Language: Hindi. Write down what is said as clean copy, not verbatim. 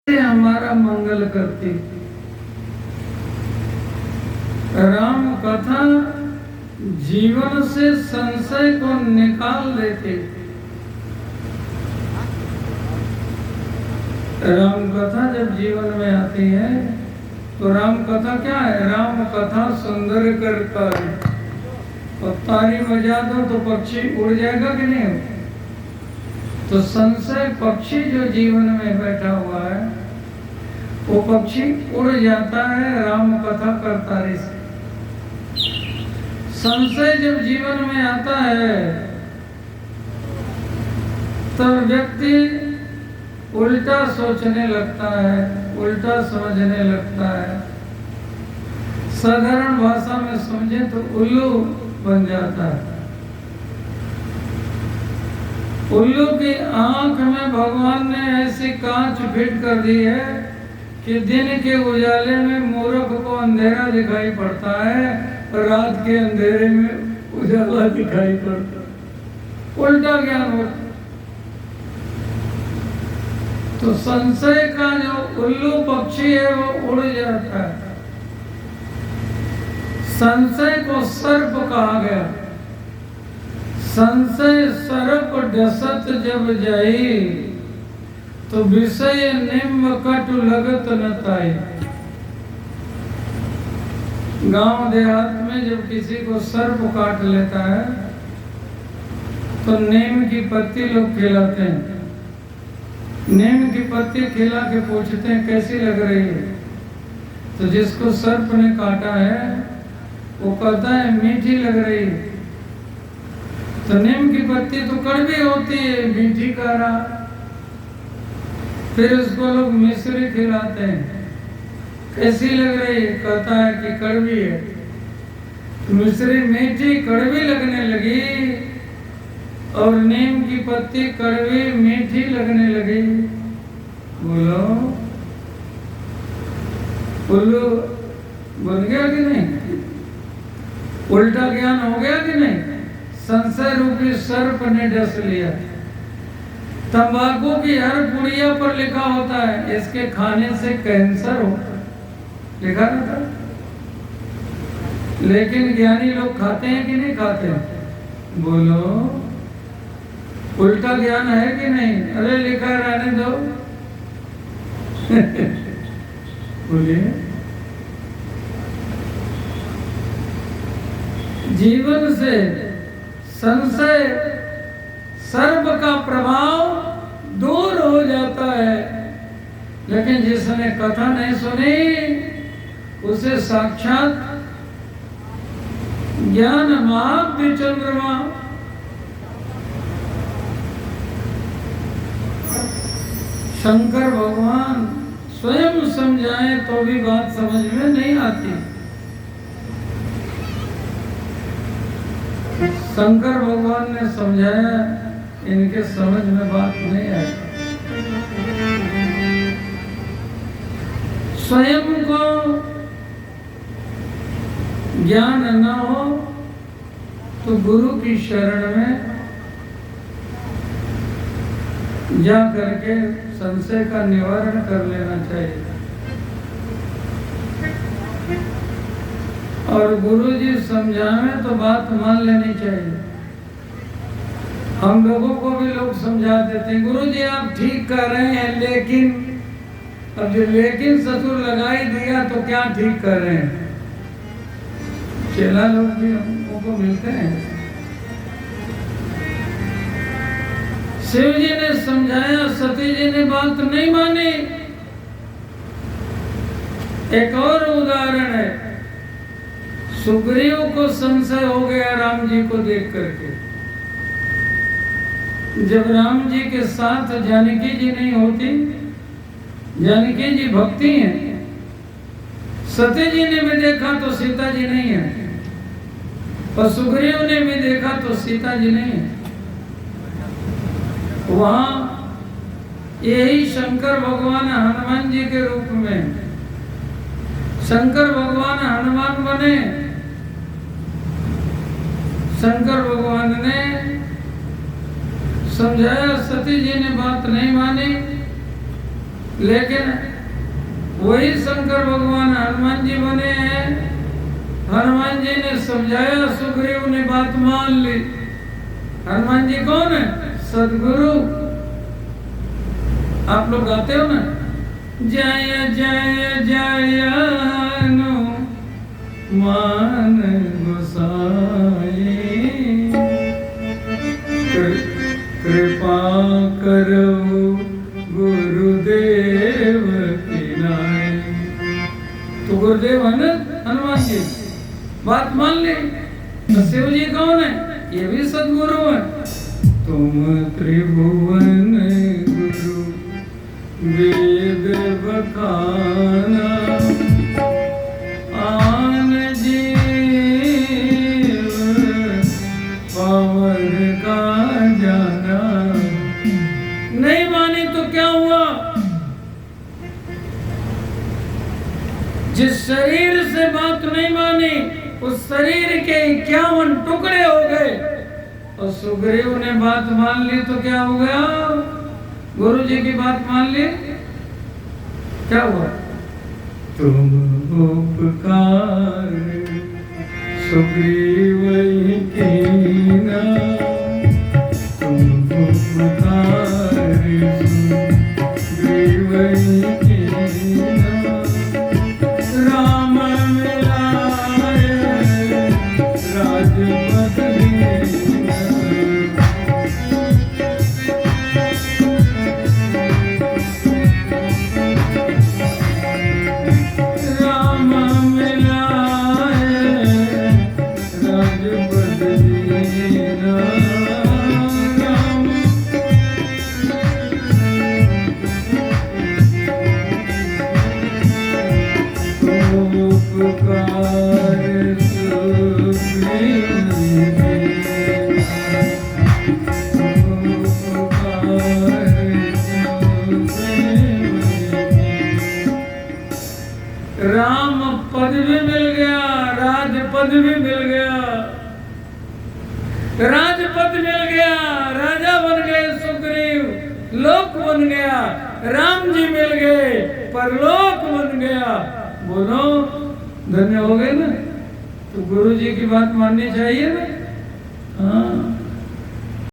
से हमारा मंगल करती। राम कथा जीवन से संशय को निकाल देते। राम कथा जब जीवन में आती है तो राम कथा क्या है? राम कथा सुंदर करता है। और तारी बजा दो तो पक्षी उड़ जाएगा कि नहीं? तो संशय पक्षी जो जीवन में बैठा हुआ है वो पक्षी उड़ जाता है राम कथा करतारी से। संशय जब जीवन में आता है तब व्यक्ति उल्टा सोचने लगता है, उल्टा समझने लगता है। साधारण भाषा में समझे तो उल्लू बन जाता है। उल्लू की आंख में भगवान ने ऐसी कांच फिट कर दी है कि दिन के उजाले में मूर्ख को अंधेरा दिखाई पड़ता है, रात के अंधेरे में उजाला दिखाई पड़ता है। उल्टा ज्ञान होता। तो संशय का जो उल्लू पक्षी है वो उड़ जाता है। संशय को सर्प कहा गया। संशय सर्प डसत जब जाई तो विषय निम्न कटु लगत न ताई। गांव देहात में जब किसी को सर्प काट लेता है तो नीम की पत्ती लोग खिलाते हैं। नीम की पत्ती खिला के पूछते हैं कैसी लग रही है? तो जिसको सर्प ने काटा है वो कहता है मीठी लग रही है। तो नीम की पत्ती तो कड़वी होती है, मीठी कारा। फिर उसको लोग मिश्री खिलाते हैं, कैसी लग रही है? कहता है कि कड़वी है। मिश्री मीठी कड़वी लगने लगी और नीम की पत्ती कड़वी मीठी लगने लगी। बोलो उल्लू बन गया कि नहीं? उल्टा ज्ञान हो गया कि नहीं? संशय रूपी सर्प ने डस लिया। तंबाकू की हर पुड़िया पर लिखा होता है इसके खाने से कैंसर हो, लिखा रहता है। लेकिन ज्ञानी लोग खाते हैं कि नहीं खाते? बोलो उल्टा ज्ञान है कि नहीं? अरे लिखा रहने दो। बोलिए। जीवन से संशय सर्प का प्रभाव दूर हो जाता है। लेकिन जिसने कथा नहीं सुनी उसे साक्षात ज्ञान महाब्द चंद्रमा शंकर भगवान स्वयं समझाएं तो भी बात समझ में नहीं आती। शंकर भगवान ने समझाया, इनके समझ में बात नहीं आई। स्वयं को ज्ञान न हो तो गुरु की शरण में जा करके संशय का निवारण कर लेना चाहिए। और गुरु जी समझावे तो बात मान लेनी चाहिए। हम लोगों को भी लोग समझा देते हैं गुरु जी आप ठीक कर रहे हैं, लेकिन अब जो लेकिन ससुर लगाई दिया तो क्या ठीक कर रहे हैं? चेला लोग भी हमको मिलते हैं। शिव जी ने समझाया, सती जी ने बात नहीं मानी। एक और उदाहरण है, सुग्रीव को संशय हो गया राम जी को देख करके। जब राम जी के साथ जानकी जी नहीं होती, जानकी जी भक्ति हैं, सती जी ने भी देखा तो सीता जी नहीं है, और सुग्रीव ने भी देखा तो सीता जी नहीं है। वहां यही शंकर भगवान हनुमान जी के रूप में शंकर भगवान हनुमान बने। शंकर भगवान ने समझाया, सती जी ने बात नहीं मानी, लेकिन वही शंकर भगवान हनुमान जी बने हैं। हनुमान जी ने समझाया, सुग्रीव ने बात मान ली। हनुमान जी कौन है? सदगुरु। आप लोग गाते हो ना, जय जय जय हनुमान गोसाई, कृपा करो गुरुदेव की नाई। तो गुरुदेव है ना हनुमान जी, बात मान ली। तो शिव जी कौन है? ये भी सदगुरु है। तुम त्रिभुवन गुरु वेद बखाना, आन जीव पावन का जाना। नहीं मानी तो क्या हुआ? जिस शरीर से बात नहीं मानी उस शरीर के 51 टुकड़े हो गए। और सुग्रीव ने बात मान ली तो क्या हो गया? गुरु जी की बात मान ली, क्या हुआ? तुम उपकार सुग्रीव कीना, तुम उपकार सुग्रीव कीना, राम मिलाए राजपद दीना। राम मिलाए राजपद दीना। राम उपकार सुग्रीव राम पद भी मिल गया, राजपद भी मिल गया। राजपद मिल गया, राजा बन गए सुग्रीव, लोक बन गया। राम जी मिल गए, परलोक बन गया। बोलो धन्य हो गए ना। तो गुरु जी की बात माननी चाहिए ना। हाँ।